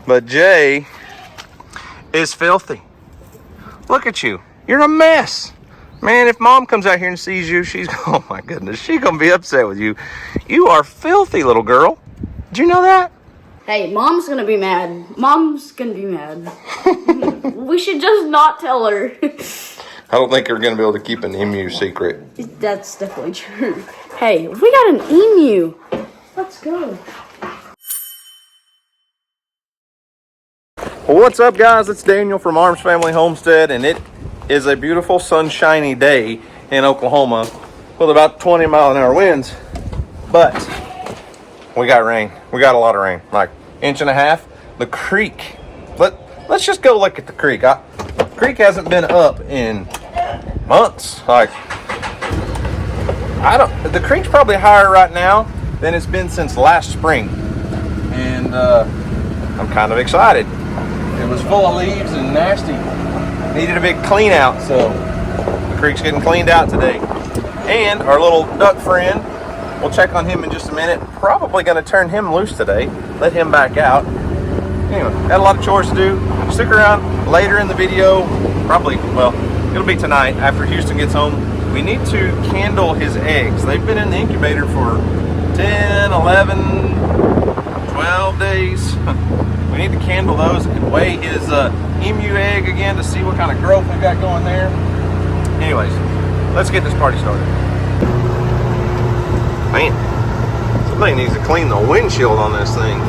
But Jay is filthy. Look at you. You're a mess. Man, if mom comes out here and sees you, she's, oh my goodness, she's going to be upset with you. You are filthy, little girl. Did you know that? Hey, mom's going to be mad. Mom's going to be mad. We should just not tell her. I don't think we're going to be able to keep an emu secret. That's definitely true. Hey, we got an emu. Let's go. Well, what's up, guys? It's Daniel from Arms Family Homestead, and it is a beautiful sunshiny day in Oklahoma with about 20-mile-an-hour winds. But we got rain. We got a lot of rain, like 1.5 inches. The creek. Let's just go look at the creek. The creek hasn't been up in months. Like, the creek's probably higher right now than it's been since last spring, and I'm kind of excited. It was full of leaves and nasty. Needed a big clean out, so the creek's getting cleaned out today. And our little duck friend, we'll check on him in just a minute. Probably going to turn him loose today, let him back out. Anyway, got a lot of chores to do. Stick around later in the video. Probably, well, it'll be tonight after Houston gets home. We need to candle his eggs. They've been in the incubator for 10, 11, 12 days. We need to candle those and weigh his emu egg again to see what kind of growth we've got going there. Anyways, let's get this party started. Man, somebody needs to clean the windshield on this thing.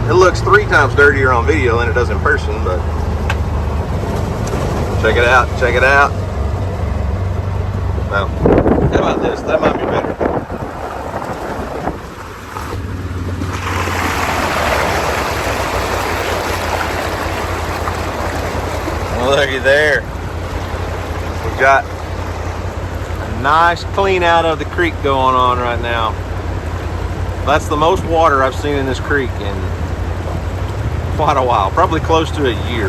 It looks 3 times dirtier on video than it does in person, but check it out, check it out. Well, how about this? That might be better. Looky there. We've got a nice clean out of the creek going on right now. That's the most water I've seen in this creek in quite a while, probably close to a year.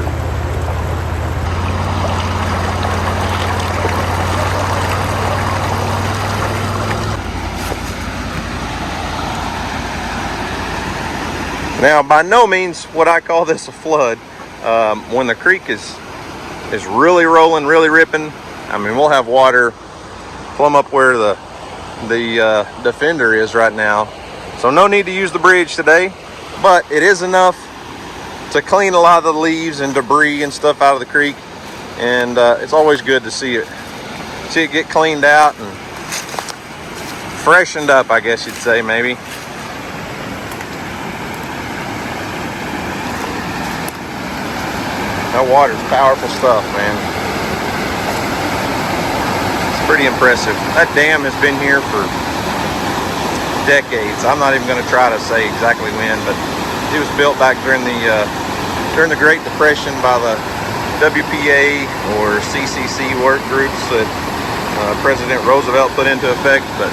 Now, by no means would I call this a flood. When the creek is really rolling, really ripping, I mean, we'll have water plumb up where the defender is right now. So no need to use the bridge today, but it is enough to clean a lot of the leaves and debris and stuff out of the creek. And it's always good to see it get cleaned out and freshened up, I guess you'd say, maybe. That water's powerful stuff, man. It's pretty impressive. That dam has been here for decades. I'm not even going to try to say exactly when, but it was built back during the Great Depression by the WPA or CCC work groups that President Roosevelt put into effect. But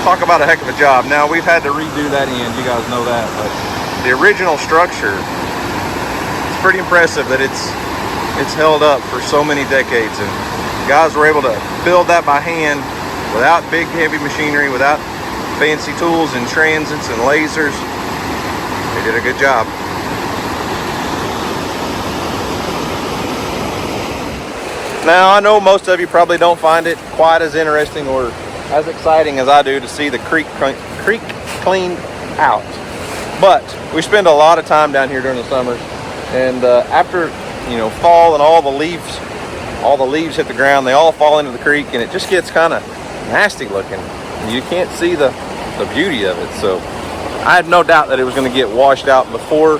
talk about a heck of a job. Now, we've had to redo that end. You guys know that. But the original structure, pretty impressive that it's held up for so many decades, and guys were able to build that by hand without big heavy machinery, without fancy tools and transits and lasers. They did a good job. Now, I know most of you probably don't find it quite as interesting or as exciting as I do to see the creek cleaned out, but we spend a lot of time down here during the summers. And after, fall and all the leaves hit the ground, they all fall into the creek, and it just gets kind of nasty looking. And you can't see the beauty of it. So I had no doubt that it was going to get washed out before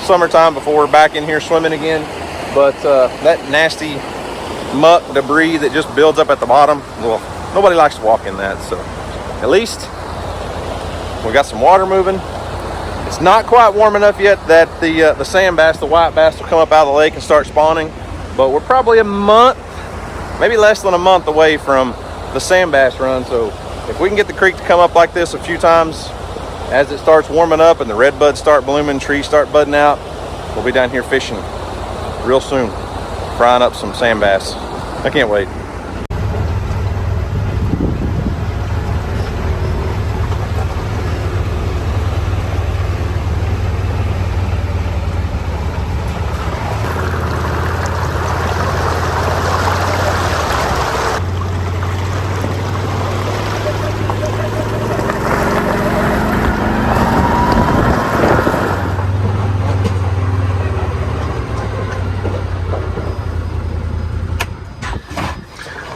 summertime, before we're back in here swimming again. But that nasty muck debris that just builds up at the bottom, well, nobody likes to walk in that. So at least we got some water moving. It's not quite warm enough yet that the sand bass, the white bass, will come up out of the lake and start spawning. But we're probably a month, maybe less than a month away from the sand bass run. So if we can get the creek to come up like this a few times as it starts warming up and the red buds start blooming, trees start budding out, we'll be down here fishing real soon, frying up some sand bass. I can't wait.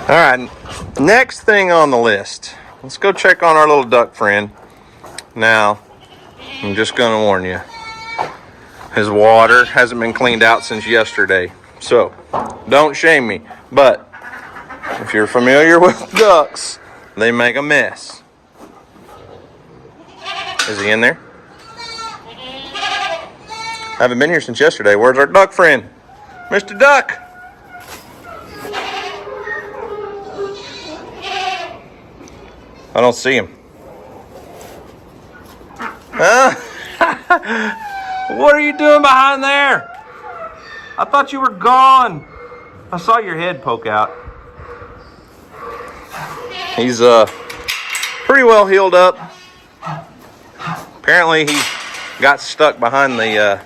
All right, next thing on the list. Let's go check on our little duck friend. Now, I'm just gonna warn you. His water hasn't been cleaned out since yesterday. So, don't shame me. But, if you're familiar with ducks, they make a mess. Is he in there? I haven't been here since yesterday. Where's our duck friend? Mr. Duck! I don't see him. Huh? What are you doing behind there? I thought you were gone. I saw your head poke out. He's pretty well healed up. Apparently he got stuck behind the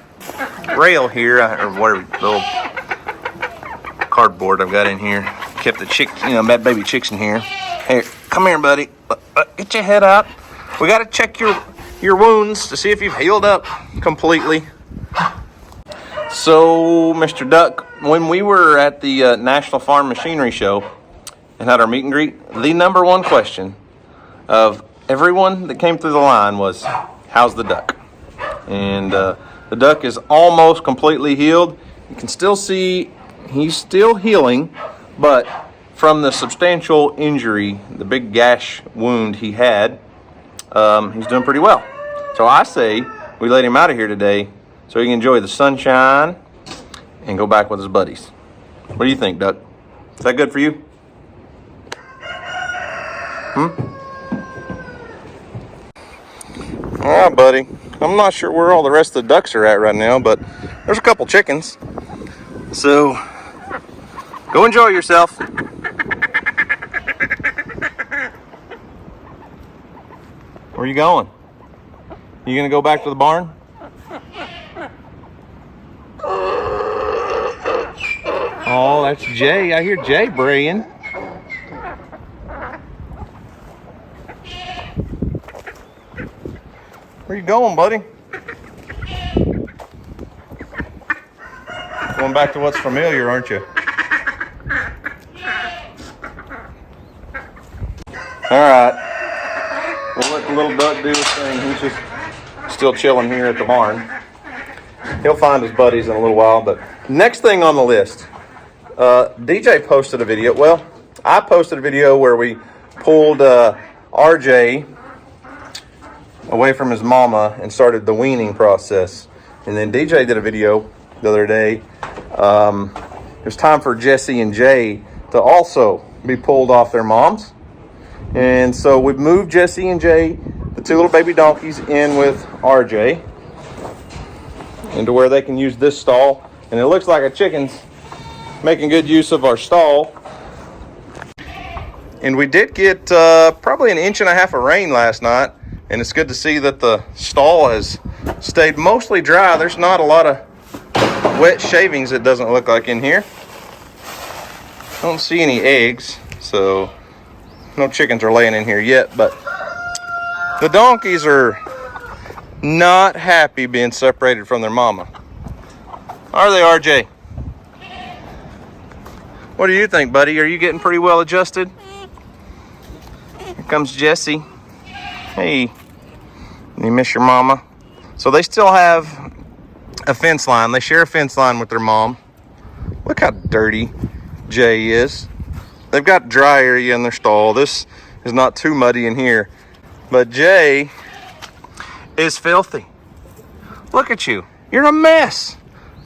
rail here, or whatever little cardboard I've got in here. Kept the chick, baby chicks in here. Here, come here, buddy. Get your head out. We got to check your wounds to see if you've healed up completely. So, Mr. Duck, when we were at the National Farm Machinery Show and had our meet and greet, the number one question of everyone that came through the line was, how's the duck? And the duck is almost completely healed. You can still see he's still healing, but from the substantial injury, the big gash wound he had, he's doing pretty well. So I say we let him out of here today so he can enjoy the sunshine and go back with his buddies. What do you think, Duck? Is that good for you? All right, buddy. I'm not sure where all the rest of the ducks are at right now, but there's a couple chickens. So go enjoy yourself. Where are you going? You gonna go back to the barn? Oh, that's Jay. I hear Jay braying. Where you going, buddy? Going back to what's familiar, aren't you? All right. We'll let the little duck do his thing. He's just still chilling here at the barn. He'll find his buddies in a little while. But next thing on the list, DJ posted a video. Well, I posted a video where we pulled RJ away from his mama and started the weaning process. And then DJ did a video the other day. It was time for Jesse and Jay to also be pulled off their moms. And so we've moved Jesse and Jay, the two little baby donkeys, in with RJ into where they can use this stall. And it looks like a chicken's making good use of our stall. And we did get probably 1.5 inches of rain last night. And it's good to see that the stall has stayed mostly dry. There's not a lot of wet shavings, it doesn't look like, in here. I don't see any eggs, so no chickens are laying in here yet, but the donkeys are not happy being separated from their mama. Are they, RJ? What do you think, buddy? Are you getting pretty well adjusted? Here comes Jesse. Hey, you miss your mama? So they still have a fence line. They share a fence line with their mom. Look how dirty Jay is. They've got dry area in their stall. This is not too muddy in here. But Jay is filthy. Look at you. You're a mess.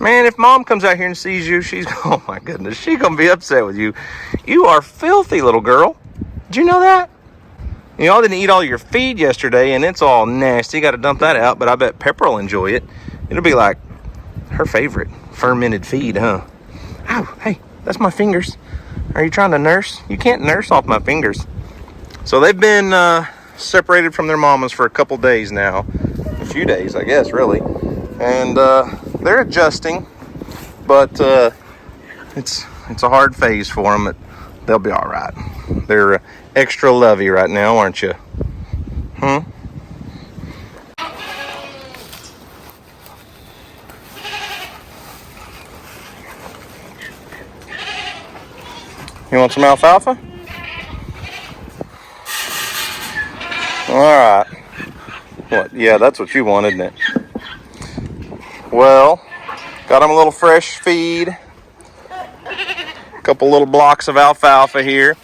Man, if mom comes out here and sees you, she's, oh my goodness, she's going to be upset with you. You are filthy, little girl. Did you know that? Y'all didn't eat all your feed yesterday, and it's all nasty. Got to dump that out, but I bet Pepper will enjoy it. It'll be like her favorite fermented feed, huh? Ow, hey, that's my fingers. Are you trying to nurse? You can't nurse off my fingers. So they've been separated from their mamas for a couple days now. A few days, I guess, really. And they're adjusting, but it's a hard phase for them, but they'll be all right. They're extra lovey right now, aren't you? You want some alfalfa? All right. What? Yeah, that's what you want, isn't it? Well, got them a little fresh feed. A couple little blocks of alfalfa here.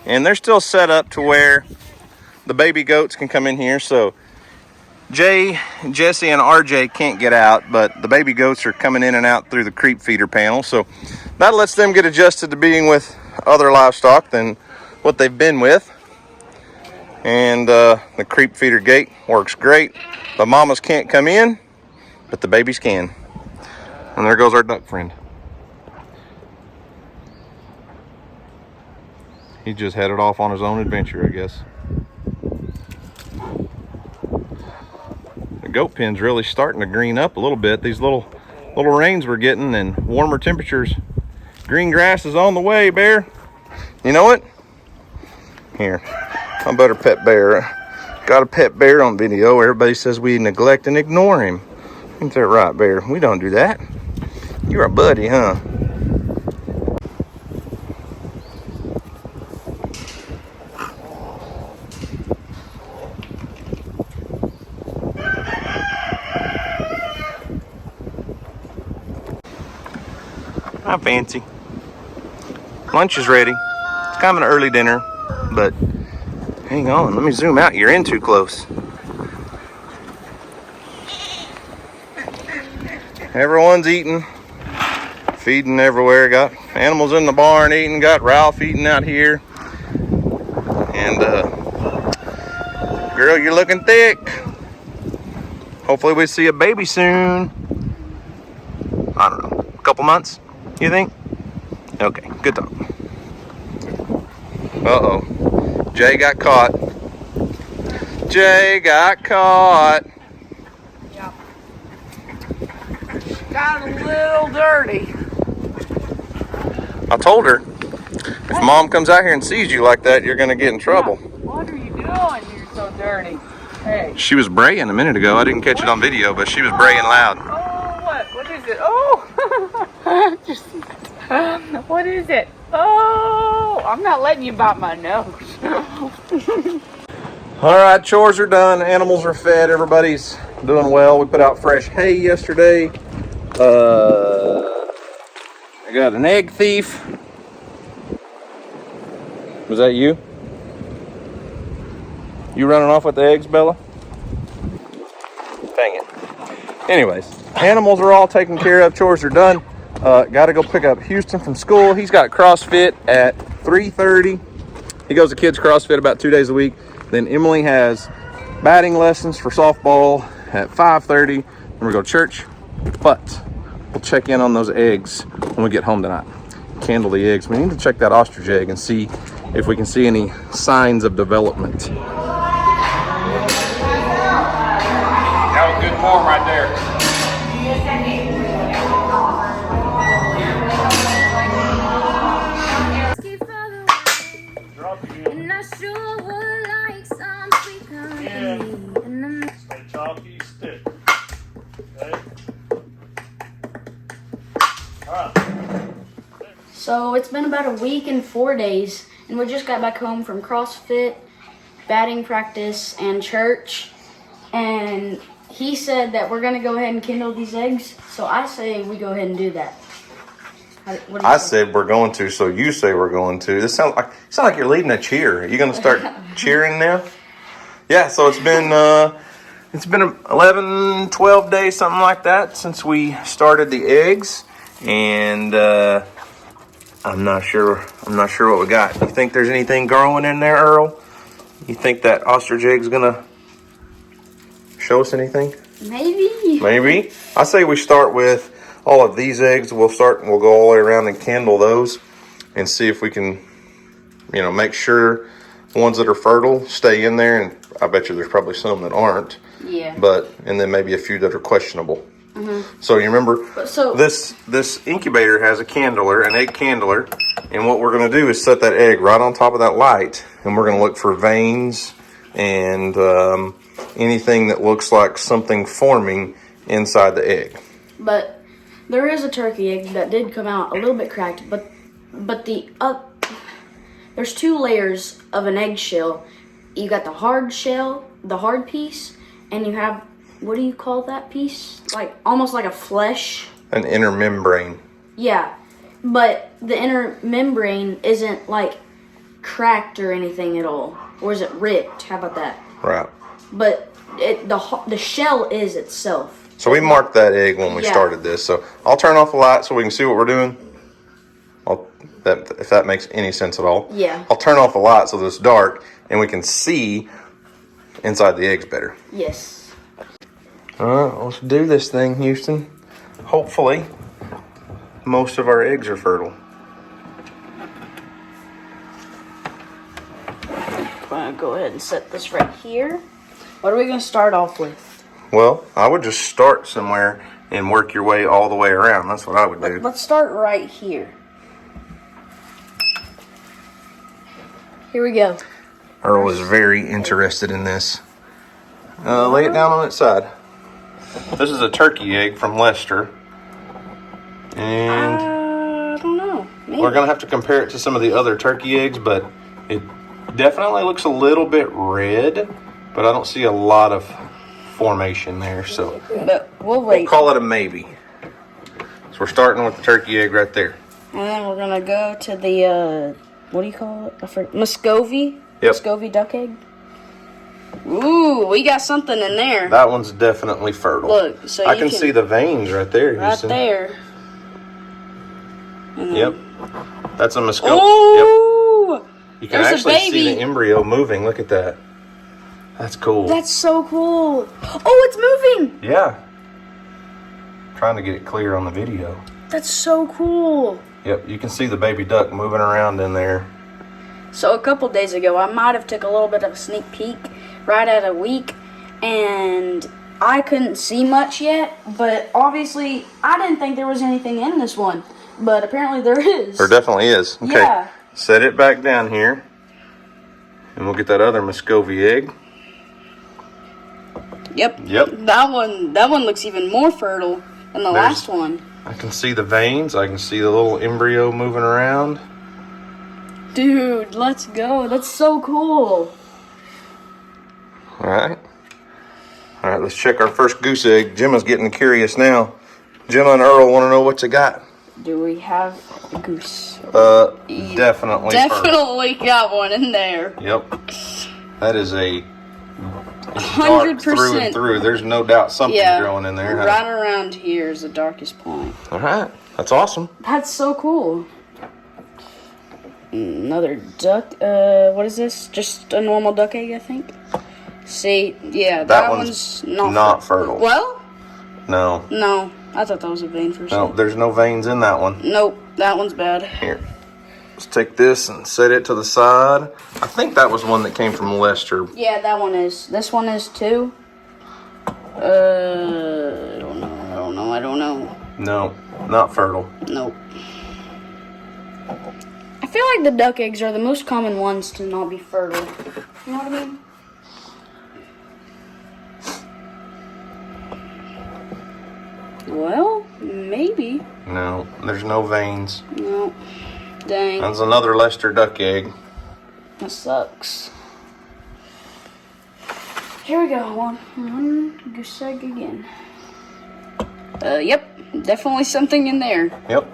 And they're still set up to where the baby goats can come in here. So Jay, Jesse, and RJ can't get out, but the baby goats are coming in and out through the creep feeder panel. So that lets them get adjusted to being with other livestock than what they've been with. And the creep feeder gate works great. The mamas can't come in, but the babies can. And there goes our duck friend. He just headed off on his own adventure, I guess. The goat pen's really starting to green up a little bit. These little rains we're getting and warmer temperatures. Green grass is on the way, Bear. You know it? Here, I better pet Bear. Got a pet Bear on video. Everybody says we neglect and ignore him. Ain't that right, Bear? We don't do that. You're a buddy, huh? Hi, Fancy. Lunch is ready. It's kind of an early dinner, but hang on, let me zoom out. You're in too close. Everyone's eating, feeding everywhere. Got animals in the barn eating, got Ralph eating out here. And girl, you're looking thick. Hopefully we see a baby soon. I don't know, a couple months, you think? Okay, good talk. Uh-oh, Jay got caught. Jay got caught. Yep. Got a little dirty. I told her, if Mom comes out here and sees you like that, you're gonna get in trouble. What are you doing? You're so dirty. Hey. She was braying a minute ago. I didn't catch it on video, but she was braying loud. Oh, what? What is it? Oh! Just, what is it? Oh! I'm not letting you bite my nose. All right, chores are done. Animals are fed. Everybody's doing well. We put out fresh hay yesterday. I got an egg thief. Was that you? You running off with the eggs, Bella? Dang it. Anyways, animals are all taken care of. Chores are done. Got to go pick up Houston from school. He's got CrossFit at 3:30. He goes to kids CrossFit about 2 days a week. Then Emily has batting lessons for softball at 5:30. Then we go to church. But we'll check in on those eggs when we get home tonight. Candle the eggs. We need to check that ostrich egg and see if we can see any signs of development. That was good form right there. Chalky stick. Okay. So it's been about a week and 4 days, and we just got back home from CrossFit, batting practice, and church. And he said that we're gonna go ahead and kindle these eggs. So I say we go ahead and do that. What do you I think? said we're going to, so you say we're going to. This sounds like you're leading a cheer. Are you going to start cheering now? Yeah. So it's been 11, 12 days, something like that, since we started the eggs, and I'm not sure what we got. You think there's anything growing in there, Earl? You think that ostrich egg's gonna show us anything? Maybe. I say we start with all of these eggs. We'll go all the way around and candle those and see if we can, make sure the ones that are fertile stay in there. And I bet you there's probably some that aren't. Yeah. And then maybe a few that are questionable. Mm-hmm. So you remember, this incubator has a candler, an egg candler. And what we're going to do is set that egg right on top of that light. And we're going to look for veins and anything that looks like something forming inside the egg. But there is a turkey egg that did come out a little bit cracked, but there's two layers of an eggshell. You got the hard shell the hard piece, and you have, what do you call that piece? Like almost like a flesh. An inner membrane. Yeah, but the inner membrane isn't like cracked or anything at all, or is it ripped? How about that? Right. But the shell is itself. So we marked that egg when we started this. So I'll turn off the light so we can see what we're doing. If that makes any sense at all. Yeah. I'll turn off the light so that it's dark and we can see inside the eggs better. Yes. All right, let's do this thing, Houston. Hopefully, most of our eggs are fertile. I'm gonna go ahead and set this right here. What are we gonna start off with? Well, I would just start somewhere and work your way all the way around. That's what I would do. Let's start right here. Here we go. Earl is very interested in this. Lay it down on its side. This is a turkey egg from Leicester. And I don't know. Maybe. we're going to have to compare it to some of the other turkey eggs, but it definitely looks a little bit red, but I don't see a lot of formation there, so But we'll wait. we'll call it a maybe. So we're starting with the turkey egg right there. And then we're gonna go to the what do you call it? Muscovy? Yep. Muscovy duck egg. Ooh, we got something in there. That one's definitely fertile. Look, so I you can see the veins right there, right Houston. there. And then, Yep. That's a Muscovy. Yep. ooh! You can There's a actually see baby. the embryo moving. Look at that. That's cool. That's so cool. Oh, it's moving! Yeah. Trying to get it clear on the video. That's so cool. Yep, you can see the baby duck moving around in there. So a couple days ago, I might have took a little bit of a sneak peek right at a week, and I couldn't see much yet, but obviously I didn't think there was anything in this one, but apparently there is. There definitely is. Okay, Yeah. set it back down here, and we'll get that other Muscovy egg. Yep. Yep. That one looks even more fertile than the last one. I can see the veins. I can see the little embryo moving around. Dude, let's go. That's so cool. All right. All right, let's check our first goose egg. Gemma's getting curious now. Gemma and Earl want to know what you got. Do we have a goose? Definitely. Definitely got one in there. Yep. That is a dark through and 100%. through. There's no doubt something's growing in there. Right around here is the darkest point. All right. That's awesome. That's so cool. Another duck. What is this? Just a normal duck egg, I think. See, yeah, that one's not fertile. Well, No. I thought that was a vein for a No, second. there's no veins in that one. Nope, that one's bad. Here. Let's take this and set it to the side. I think that was one that came from Leicester. Yeah, that one is. This one is too. I don't know. No, not fertile. Nope. I feel like the duck eggs are the most common ones to not be fertile. You know what I mean? Well, maybe. No, there's no veins. No. Dang. That's another Leicester duck egg. That sucks. Here we go. One goose egg again. Yep. Definitely something in there. Yep.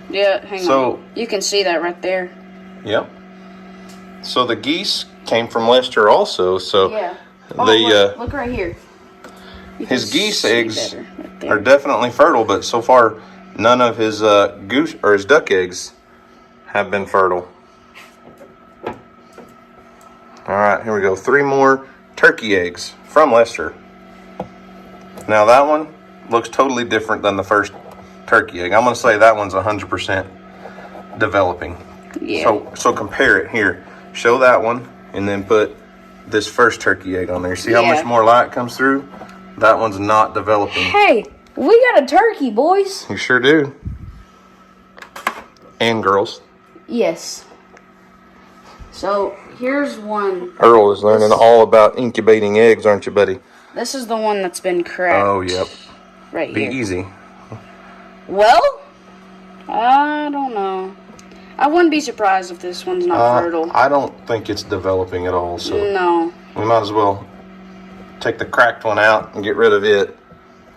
Yeah, hang on. You can see that right there. Yep. So the geese came from Leicester also. So Yeah. Look right here. You his can geese see eggs better right there. are definitely fertile, but so far none of his goose or his duck eggs have been fertile. All right, here we go. 3 more turkey eggs from Leicester. Now that one looks totally different than the first turkey egg. I'm going to say that one's 100% developing. Yeah. So compare it here. Show that one and then put this first turkey egg on there. See how much more light comes through? That one's not developing. Hey, we got a turkey, boys. You sure do. And girls. Yes. So here's one. Earl is learning all about incubating eggs, aren't you, buddy? This is the one that's been cracked. Oh, yep. Right Be here. easy. Well, I don't know. I wouldn't be surprised if this one's not fertile. I don't think it's developing at all, so No. we might as well take the cracked one out and get rid of it.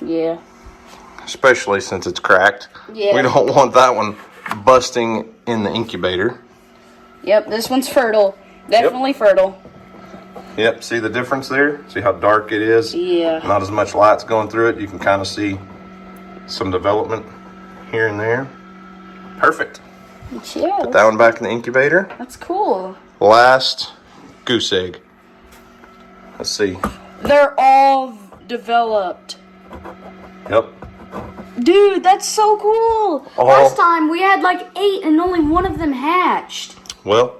Yeah. Especially since it's cracked. Yeah. We don't want that one busting in the incubator. Yep, this one's fertile. Definitely fertile. Yep, see the difference there? See how dark it is? Yeah. Not as much light's going through it. You can kind of see some development here and there. Perfect. Yeah. Put that one back in the incubator. That's cool. Last goose egg. Let's see. They're all developed. Yep. Dude, that's so cool. Last time we had like 8 and only one of them hatched. Well,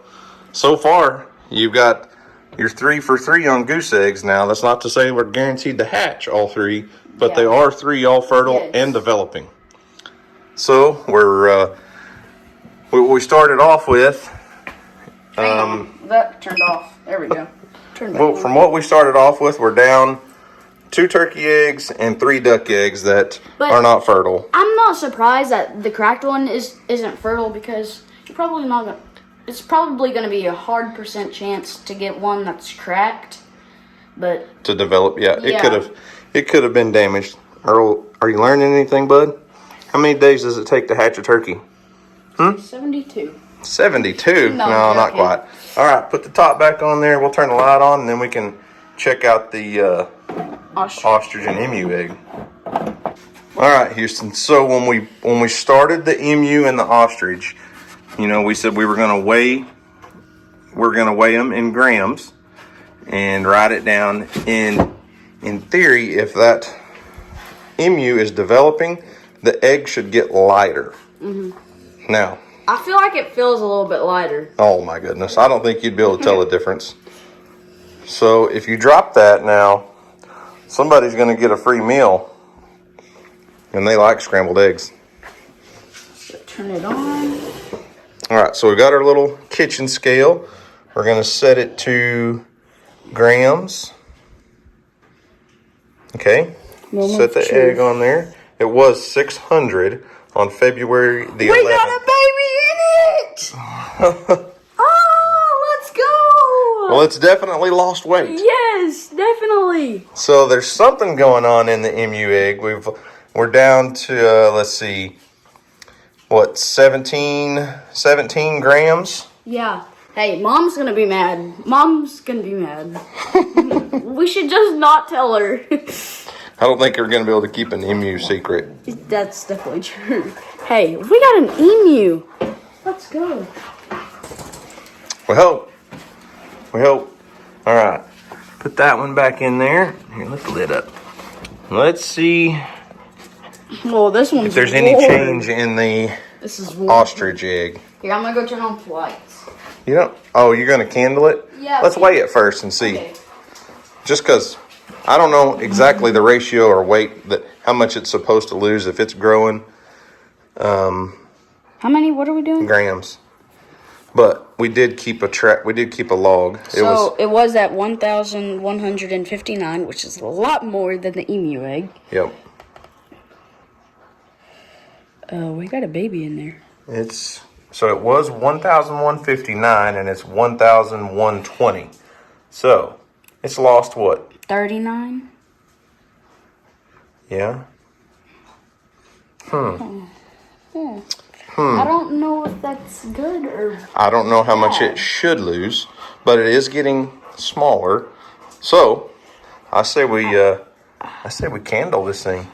so far you've got your 3 for 3 on goose eggs. Now that's not to say we're guaranteed to hatch all 3, but they are 3 all fertile and developing. So we started off with. That turned off. There we go. Well, from what we started off with, we're down 2 turkey eggs and 3 duck eggs that are not fertile. I'm not surprised that the cracked one isn't fertile because you're probably not gonna. It's probably going to be a hard % chance to get one that's cracked, but to develop, it could have been damaged. Earl, are you learning anything, bud? How many days does it take to hatch a turkey? 72. 72? No, not quite. All right, put the top back on there. We'll turn the light on, and then we can check out the ostrich and emu egg. All right, Houston. So when we started the emu and the ostrich, you know, we said we were going to weigh. We're going to weigh them in grams and write it down. In theory, if that emu is developing, the egg should get lighter. Now, I feel like it feels a little bit lighter. oh my goodness, I don't think you'd be able to tell the difference. So if you drop that now, somebody's going to get a free meal, and they like scrambled eggs. Turn it on. All right, so we got our little kitchen scale. We're going to set it to grams. Okay, set the egg on there. It was 600 on February the 11th. We got a baby in it! Oh, let's go! Well, it's definitely lost weight. Yes, definitely. So there's something going on in the emu egg. We're down to, let's see, what, 17 grams? Yeah. Hey, Mom's gonna be mad. Mom's gonna be mad. We should just not tell her. I don't think we're going to be able to keep an emu secret. That's definitely true. Hey, we got an emu. Let's go. We hope. All right. Put that one back in there. Here, lift the lid up. Let's see Well, this one's if there's any change in the This is ostrich egg. Here, I'm gonna go turn on the lights. You don't? Oh, you're going to candle it? Yeah. Let's weigh it first and see. Okay. Just because I don't know exactly the ratio or weight that how much it's supposed to lose if it's growing. How many? What are we doing? Grams. But we did keep a track. We did keep a log. It was at 1,159, which is a lot more than the emu egg. Yep. We got a baby in there. So it was 1,159 and it's 1,120. So it's lost what? 39. Yeah. I don't know if that's good or. I don't know how much it should lose, but it is getting smaller. So I say we candle this thing.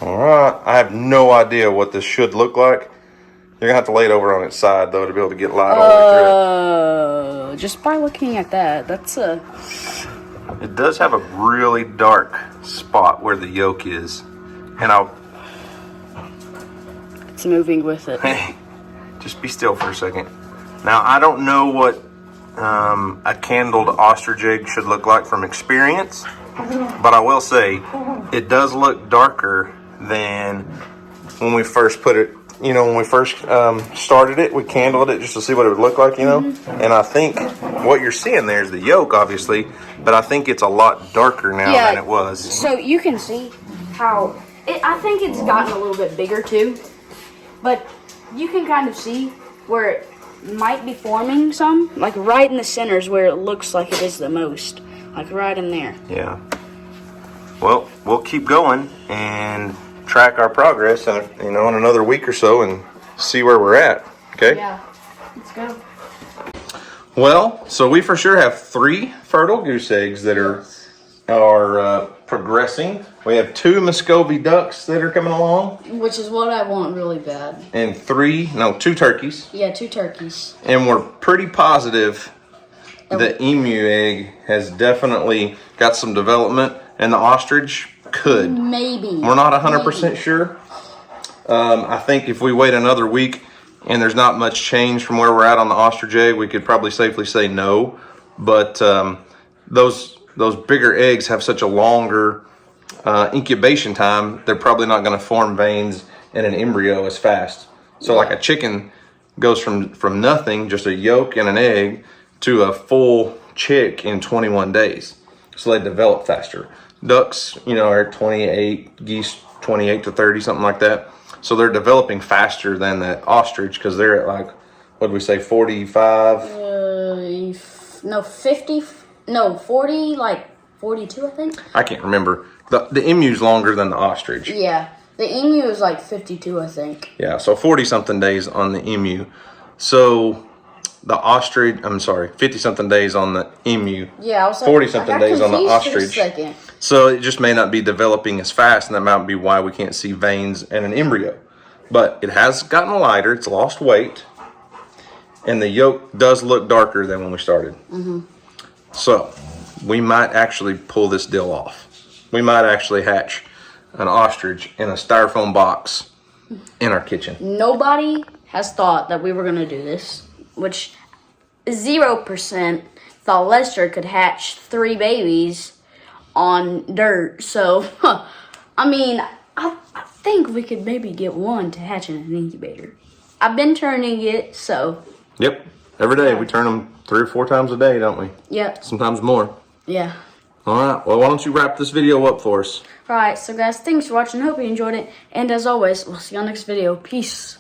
All right. I have no idea what this should look like. You're gonna have to lay it over on its side though to be able to get light all the way through it. Just by looking at that, that's a. It does have a really dark spot where the yolk is, and It's moving with it. Hey, just be still for a second. Now I don't know what a candled ostrich egg should look like from experience, but I will say it does look darker than when we first put it. You know, when we first started it, we candled it just to see what it would look like, you know? And I think what you're seeing there is the yolk, obviously, but I think it's a lot darker now than it was. So you can see how, I think it's gotten a little bit bigger too, but you can kind of see where might be forming some, like right in the centers where it looks like it is the most, like right in there. Yeah. Well, we'll keep going and track our progress, in another week or so, and see where we're at. Okay. Yeah. Let's go. Well, so we for sure have 3 fertile goose eggs that are progressing. We have 2 Muscovy ducks that are coming along, Which is what I want really bad. and 2 turkeys. Yeah, 2 turkeys. And we're pretty positive the emu egg has definitely got some development, and the ostrich could. Maybe. We're not 100% sure. I think if we wait another week and there's not much change from where we're at on the ostrich egg, we could probably safely say no. But those bigger eggs have such a longer incubation time, they're probably not going to form veins in an embryo as fast. So like a chicken goes from nothing, just a yolk and an egg, to a full chick in 21 days. So they develop faster. Ducks, are at 28, geese 28 to 30, something like that. So they're developing faster than that ostrich because they're at like, what did we say, 45? 40, like 42, I think. I can't remember. The emu's longer than the ostrich. Yeah, the emu is like 52, I think. Yeah, so 40-something days on the emu. So the ostrich, 50-something days on the emu. Yeah, I was like, 40-something days on the ostrich. For a second. So it just may not be developing as fast, and that might be why we can't see veins in an embryo. But it has gotten lighter, it's lost weight, and the yolk does look darker than when we started. Mm-hmm. So we might actually pull this deal off. We might actually hatch an ostrich in a styrofoam box in our kitchen. Nobody has thought that we were going to do this, which 0% thought Lester could hatch 3 babies on dirt. So, I think we could maybe get 1 to hatch in an incubator. I've been turning it, so. Yep. Every day we turn them 3 or 4 times a day, don't we? Yep. Sometimes more. Yeah. All right. Well, why don't you wrap this video up for us? Alright, so guys, thanks for watching. Hope you enjoyed it. And as always, we'll see you on the next video. Peace.